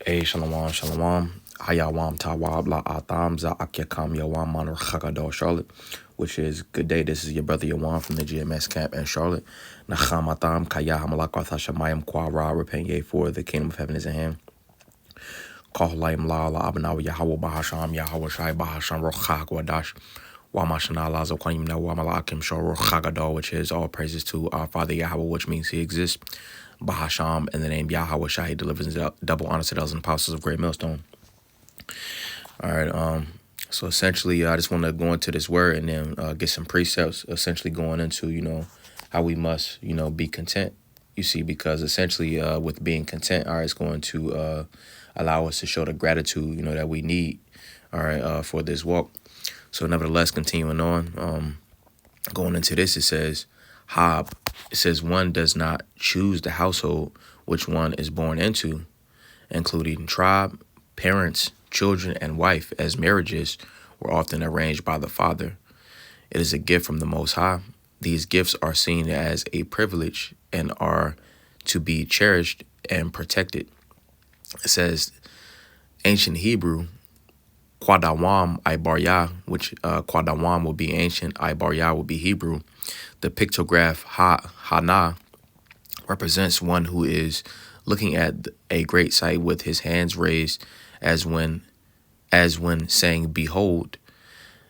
Hey, shalom, shalom. Hayawam tawab la atam za akyakam yawam manor chagado Charlotte, which is good day. This is your brother Yawan from the GMS camp in Charlotte. Nacham atam kaya hamalakwath hashamayim kwa ra repenye, for the kingdom of heaven is at hand. Kohlayim la la abanaw Yahweh bahasham Yahweh shai bahasham rochag wadash. Wamashana lazo kwanyim na wamalakim shor chagado, which is all praises to our Father Yahweh, which means he exists. Bahasham, in the name Yahweh Shai, he delivers double honor to those and apostles of Great Millstone. All right. So essentially, I just want to go into this word and then get some precepts. Essentially, going into how we must be content. You see, because essentially, with being content, all right, it's going to allow us to show the gratitude that we need. All right, for this walk. So nevertheless, continuing on, going into this, it says, Hob. It says one does not choose the household which one is born into, including tribe, parents, children, and wife, as marriages were often arranged by the father. It is a gift from the Most High. These gifts are seen as a privilege and are to be cherished and protected. It says, ancient Hebrew, Quadawam Ibaryah, which Quadawam will be ancient, Ibaryah will be Hebrew. The pictograph Hana represents one who is looking at a great sight with his hands raised, as when saying, "Behold."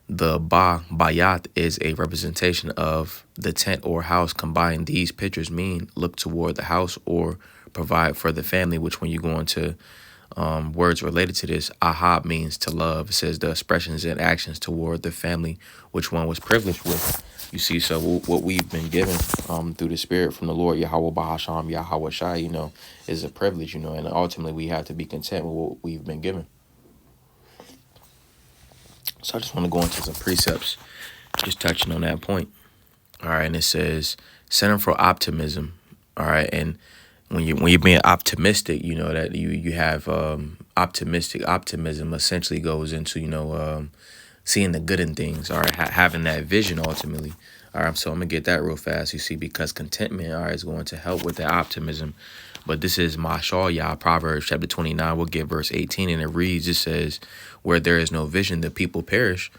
The Bayat is a representation of the tent or house. Combined, these pictures mean look toward the house or provide for the family, which when you go into words related to this, ahab means to love. It says the expressions and actions toward the family which one was privileged with. You see, so what we've been given through the Spirit from the Lord, Yahweh Bahasham, Yahweh Shai, is a privilege, and ultimately we have to be content with what we've been given. So I just want to go into some precepts, just touching on that point. All right, and it says, Center for Optimism. All right, and when you're being optimistic, that you have optimism essentially goes into seeing the good in things. All right, having that vision ultimately. All right, so I'm gonna get that real fast. You see, because contentment, all right, is going to help with that optimism. But this is Mashal Yah, Proverbs chapter 29. We'll get verse 18, and it reads. It says, "Where there is no vision, the people perish.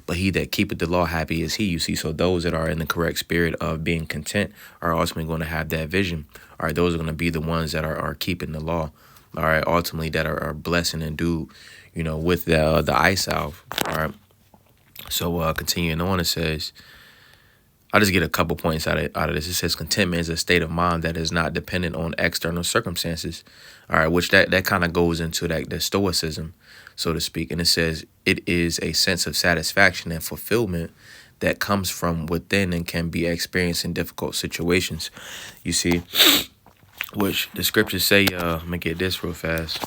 But he that keepeth the law, happy is he." You see, so those that are in the correct spirit of being content are ultimately going to have that vision. All right, those are going to be the ones that are keeping the law. All right, ultimately that are blessing and do, with the eye salve. All right. So continuing on, it says, I'll just get a couple points out of this. It says contentment is a state of mind that is not dependent on external circumstances. All right, which that kind of goes into the stoicism, so to speak. And it says it is a sense of satisfaction and fulfillment that comes from within and can be experienced in difficult situations. You see, which the scriptures say, let me get this real fast.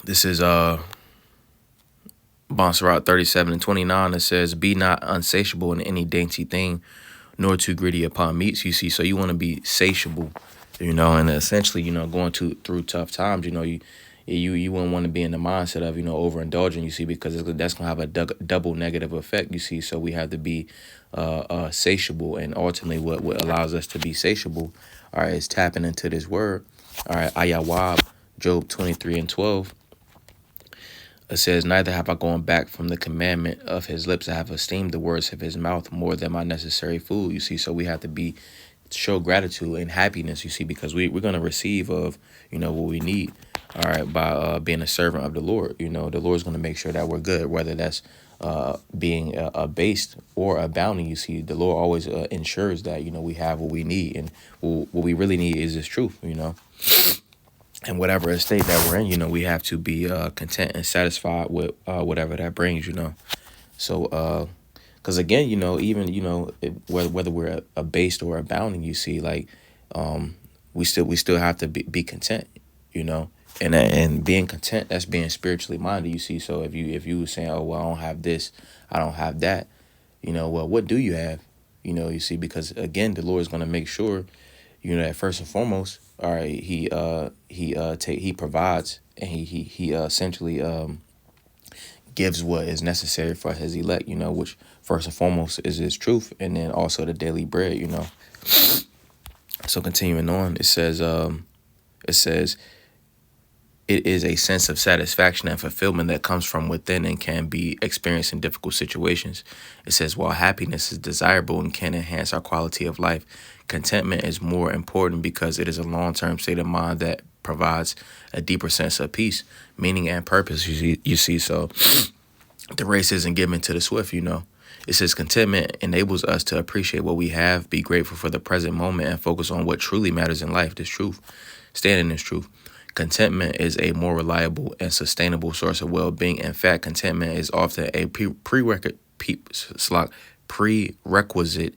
This is Bonsarat 37:29. It says, "Be not unsatiable in any dainty thing, nor too greedy upon meats." You see, so you want to be satiable, and essentially, going through tough times, you wouldn't want to be in the mindset of overindulging. You see, because that's gonna have a double negative effect. You see, so we have to be satiable, and ultimately, what allows us to be satiable, all right, is tapping into this word. All right, Ayawab, Job 23:12. It says, "Neither have I gone back from the commandment of his lips. I have esteemed the words of his mouth more than my necessary food." You see, so we have to show gratitude and happiness, you see, because we're going to receive of, what we need, all right, by being a servant of the Lord. The Lord's going to make sure that we're good, whether that's being abased or abounding. You see, the Lord always ensures that, we have what we need. And what we really need is this truth, And whatever estate that we're in, we have to be content and satisfied with whatever that brings, So, because again, even whether we're abased or abounding, you see, like we still have to be content, and being content, that's being spiritually minded, you see. So if you saying, "Oh well, I don't have this, I don't have that," well, what do you have, you see, because again, the Lord is going to make sure, that first and foremost, all right, he provides, and he essentially gives what is necessary for his elect, which first and foremost is his truth, and then also the daily bread. So continuing on, it says it is a sense of satisfaction and fulfillment that comes from within and can be experienced in difficult situations. It says, while happiness is desirable and can enhance our quality of life, contentment is more important because it is a long-term state of mind that provides a deeper sense of peace, meaning, and purpose. You see, so the race isn't given to the swift. It says contentment enables us to appreciate what we have, be grateful for the present moment, and focus on what truly matters in life, this truth. Stand in this truth. Contentment is a more reliable and sustainable source of well-being. In fact, contentment is often a prerequisite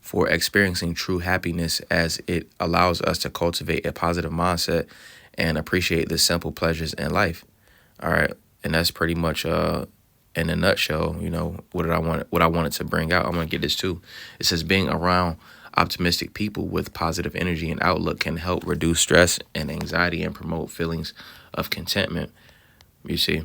for experiencing true happiness, as it allows us to cultivate a positive mindset and appreciate the simple pleasures in life. All right, and that's pretty much in a nutshell, what I wanted to bring out. I'm gonna get this too. It says being around optimistic people with positive energy and outlook can help reduce stress and anxiety and promote feelings of contentment. You see,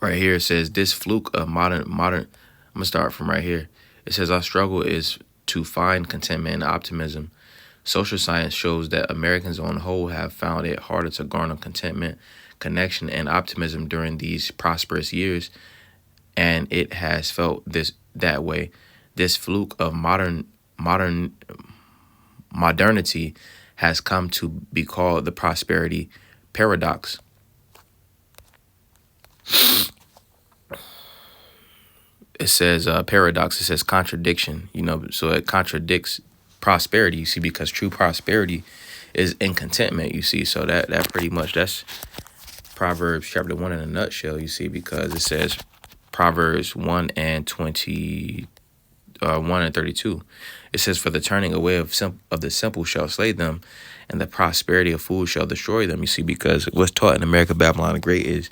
right here it says this fluke of modern. I'm gonna start from right here. It says our struggle is to find contentment and optimism. Social science shows that Americans on the whole have found it harder to garner contentment, connection, and optimism during these prosperous years, and it has felt that way. This fluke of modernity has come to be called the prosperity paradox. It says paradox. It says contradiction. So it contradicts prosperity. You see, because true prosperity is in contentment. You see, so that pretty much that's Proverbs chapter 1 in a nutshell. You see, because it says Proverbs 1 and 32. It says, for the turning away of the simple shall slay them, and the prosperity of fools shall destroy them. You see, because what's taught in America, Babylon the Great, is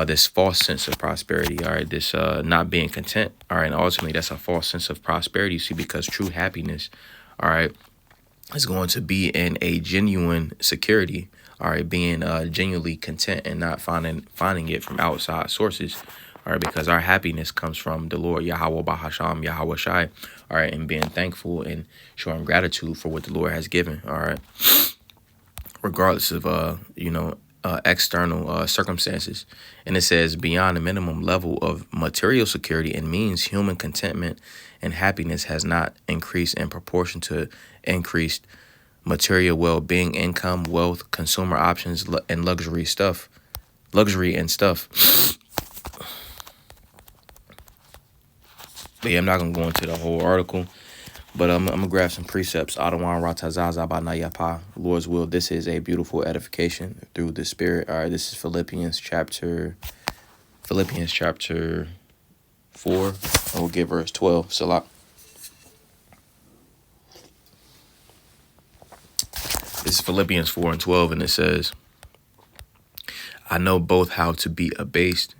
this false sense of prosperity, all right, this not being content, all right, and ultimately that's a false sense of prosperity, you see, because true happiness, all right, is going to be in a genuine security, all right, being genuinely content and not finding it from outside sources, all right, because our happiness comes from the Lord, Yahweh Bahasham, Yahweh Shai, all right, and being thankful and showing gratitude for what the Lord has given, all right, regardless of, external circumstances. And it says beyond the minimum level of material security and means, human contentment and happiness has not increased in proportion to increased material well-being, income, wealth, consumer options, and luxury and stuff. But yeah, I'm not gonna go into the whole article, but I'm gonna grab some precepts. Adawan Ratazaza Banayapa. Lord's will. This is a beautiful edification through the Spirit. All right, this is Philippians chapter 4. And we'll get verse 12. Salah. This is Philippians 4 and 12, and it says, I know both how to be abased,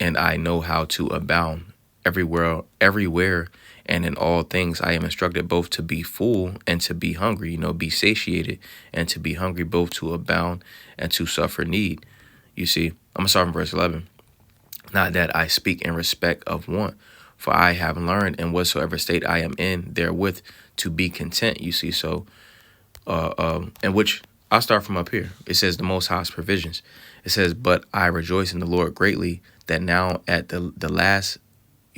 and I know how to abound. Everywhere, and in all things I am instructed both to be full and to be hungry, be satiated and to be hungry, both to abound and to suffer need. You see, I'm going to start from verse 11. Not that I speak in respect of want, for I have learned in whatsoever state I am in therewith to be content. You see, so, in which I'll start from up here. It says the Most High's provisions. It says, but I rejoice in the Lord greatly that now at the last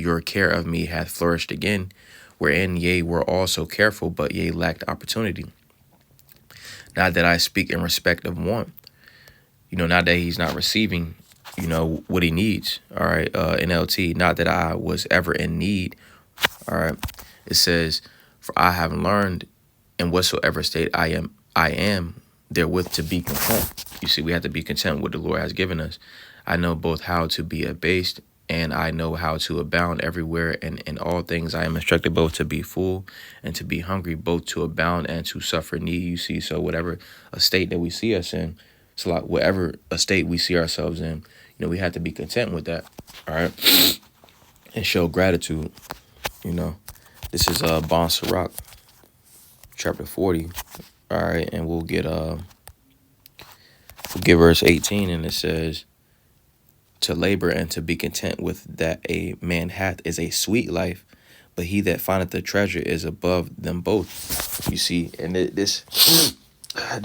your care of me hath flourished again, wherein ye were also careful, but ye lacked opportunity. Not that I speak in respect of want, not that he's not receiving, what he needs, all right, NLT, not that I was ever in need, all right. It says, for I have learned in whatsoever state I am therewith to be content. You see, we have to be content with what the Lord has given us. I know both how to be abased, and I know how to abound everywhere, and in all things I am instructed both to be full and to be hungry, both to abound and to suffer need. You see, so whatever a state that we see us in, so like whatever a state we see ourselves in, we have to be content with that, all right, and show gratitude. This is Bon Sirach, chapter 40, all right, and we'll get verse 18, and it says, to labor and to be content with that a man hath is a sweet life, but he that findeth the treasure is above them both. You see, and this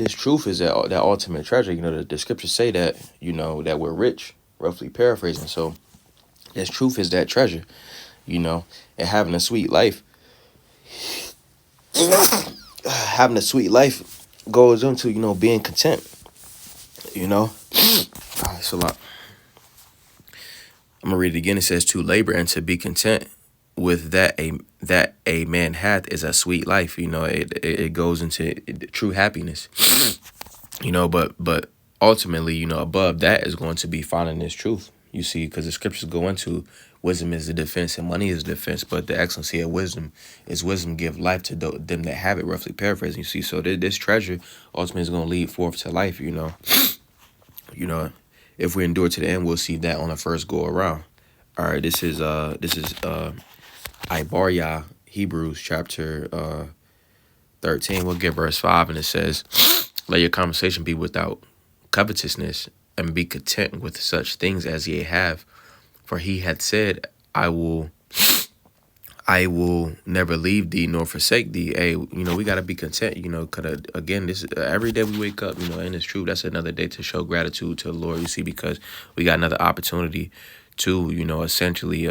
truth is that ultimate treasure. You know, the scriptures say that, you know, that we're rich, roughly paraphrasing. So this truth is that treasure, you know, and having a sweet life. Having a sweet life goes into, you know, being content, you know. It's a lot. I'm gonna read it again. It says to labor and to be content with that a man hath is a sweet life. You know, it goes into true happiness. You know, but ultimately, you know, above that is going to be finding this truth. You see, because the scriptures go into wisdom is the defense and money is the defense, but the excellency of wisdom is wisdom give life to them that have it, roughly paraphrasing. You see, so this treasure ultimately is going to lead forth to life. You know, if we endure to the end, we'll see that on the first go around. All right, this is Ibaria, Hebrews chapter 13. We'll get verse 5, and it says, "Let your conversation be without covetousness, and be content with such things as ye have. For he hath said, I will never leave thee nor forsake thee." Hey, you know, we got to be content, you know, because again, this is every day we wake up, you know, and it's true. That's another day to show gratitude to the Lord, you see, because we got another opportunity to, you know, essentially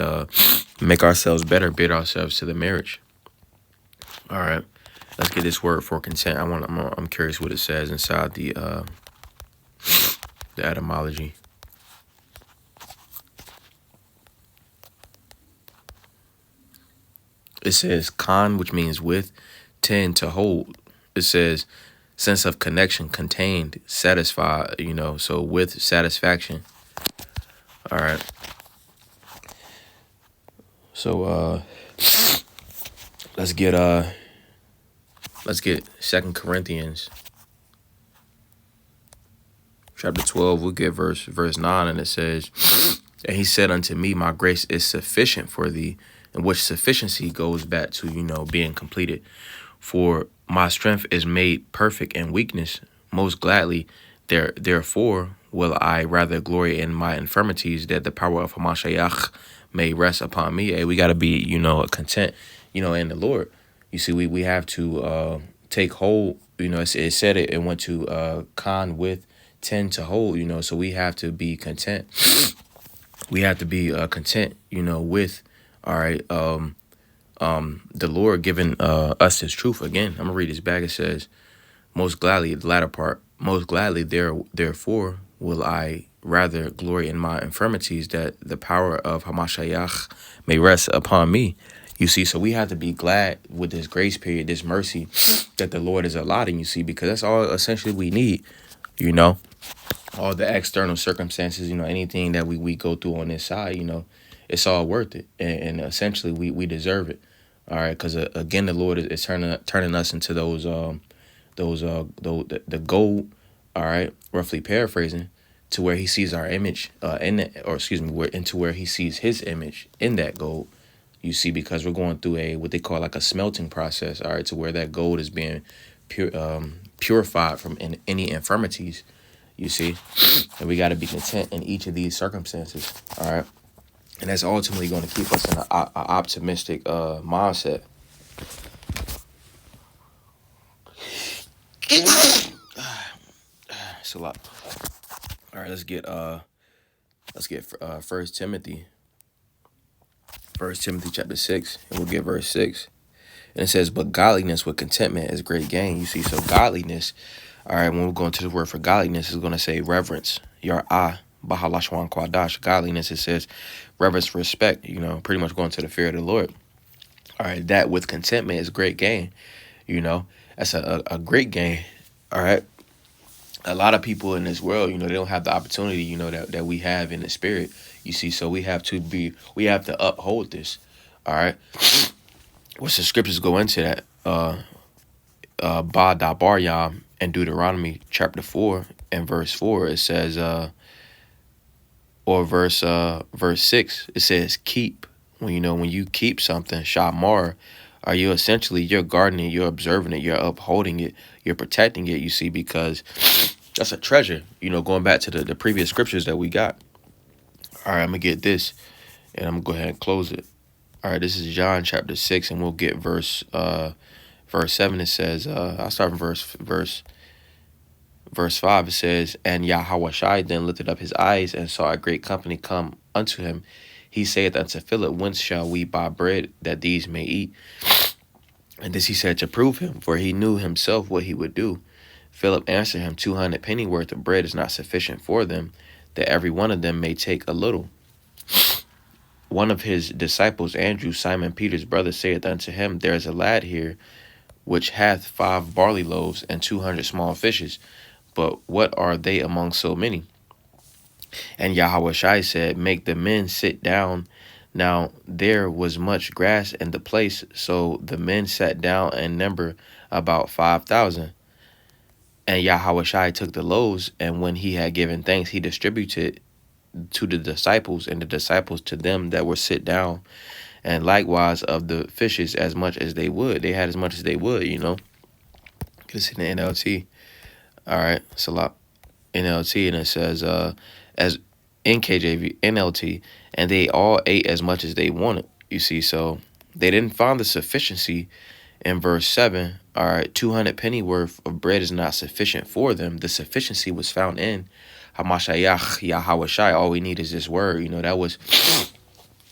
make ourselves better, bid ourselves to the marriage. All right, let's get this word for content. I'm curious what it says inside the etymology. It says con, which means with, ten, to hold. It says sense of connection, contained, satisfied, you know, so with satisfaction. All right. So let's get 2 Corinthians chapter 12. We'll get verse 9, and it says, "And he said unto me, my grace is sufficient for thee," in which sufficiency goes back to, you know, being completed. "For my strength is made perfect in weakness. Most gladly, therefore will I rather glory in my infirmities, that the power of Hamashiach may rest upon me." Hey, we got to be, you know, content, you know, in the Lord. You see, we have to take hold, you know, it said it went to con, with, tend, to hold, you know, so we have to be content. We have to be content, you know, with, all right, the Lord giving us his truth. Again, I'm gonna read this back. It says, most gladly, the latter part, most gladly therefore will I rather glory in my infirmities, that the power of Hamashiach may rest upon me. You see, so we have to be glad with this grace period, this mercy that the Lord is allotting, you see, because that's all essentially we need, you know. All the external circumstances, you know, anything that we go through on this side, you know, it's all worth it. And essentially we deserve it. All right. Because again, the Lord is turning us into the gold. All right. Roughly paraphrasing, to where he sees our image into where he sees his image in that gold. You see, because we're going through what they call like a smelting process. All right. To where that gold is being purified from any infirmities. You see, and we got to be content in each of these circumstances. All right. And that's ultimately going to keep us in an optimistic mindset. It's a lot. All right, let's get 1 Timothy. 1 Timothy chapter 6, and we'll get verse 6. And it says, "But godliness with contentment is great gain." You see, so godliness, all right, when we're going to the word for godliness, is going to say reverence. Yar'ah, Bahalashwan Kwadash. Godliness, it says reverence, respect, you know, pretty much going to the fear of the Lord. All right, that with contentment is great gain. You know, that's a great gain. All right. A lot of people in this world, you know, they don't have the opportunity, you know, that we have in the spirit. You see, so we have to uphold this. All right. What's the scriptures go into that? Ba da bar yam in Deuteronomy chapter 4 and verse 4, it says, or verse 6, it says, keep. When you keep something, shamar, are you essentially, you're guarding it, you're observing it, you're upholding it, you're protecting it, you see, because that's a treasure, you know, going back to the previous scriptures that we got. All right, I'm gonna get this, and I'm gonna go ahead and close it. All right, this is John chapter 6, and we'll get verse 7. It says, I'll start from verse 5. It says, and Yahushua then lifted up his eyes and saw a great company come unto him. He saith unto Philip, whence shall we buy bread that these may eat? And this he said to prove him, for he knew himself what he would do. Philip answered him, 200 penny worth of bread is not sufficient for them, that every one of them may take a little. One of his disciples, Andrew, Simon Peter's brother, saith unto him, there is a lad here which hath 5 barley loaves and 200 small fishes, but what are they among so many? And Yahushua said, make the men sit down. Now there was much grass in the place, so the men sat down and number about 5,000. And Yahushua took the loaves, and when he had given thanks, he distributed to the disciples, and the disciples to them that were sit down, and likewise of the fishes as much as they would. They had as much as they would, you know. It's in the NLT. All right, Salah. NLT, and it says, as in KJV, NLT, and they all ate as much as they wanted. You see, so they didn't find the sufficiency in verse 7. All right, 200 penny worth of bread is not sufficient for them. The sufficiency was found in Hamashayach Yahawashai. All we need is this word. You know, that was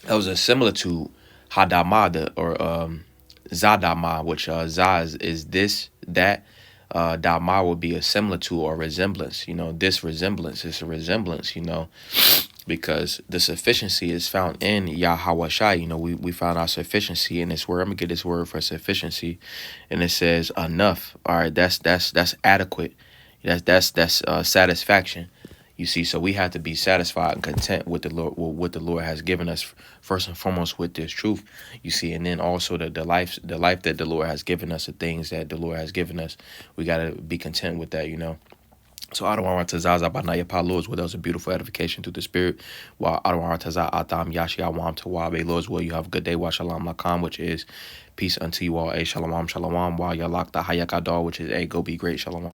a similar to Hadamah or Zadama, which Zaz is this, that. Dama would be a similar to or resemblance. You know, this resemblance is a resemblance, you know, because the sufficiency is found in Yahawashai. You know, we found our sufficiency in this word. I'm gonna get this word for sufficiency, and it says enough. All right, that's adequate. That's satisfaction. You see, so we have to be satisfied and content with the Lord, what the Lord has given us, first and foremost with this truth. You see, and then also the life that the Lord has given us, the things that the Lord has given us, we gotta be content with that, you know. So Adonai Tazaza Banaya Lord's will, that was a beautiful edification through the Spirit. While Adonai Tazah Atam Yashi Awam Tawabe, Lord's will, you have a good day. Wa Shalom Lakam, which is peace unto you all. A Shalom Shalom. While Yalak the Hayakadar, which is a go be great. Shalom.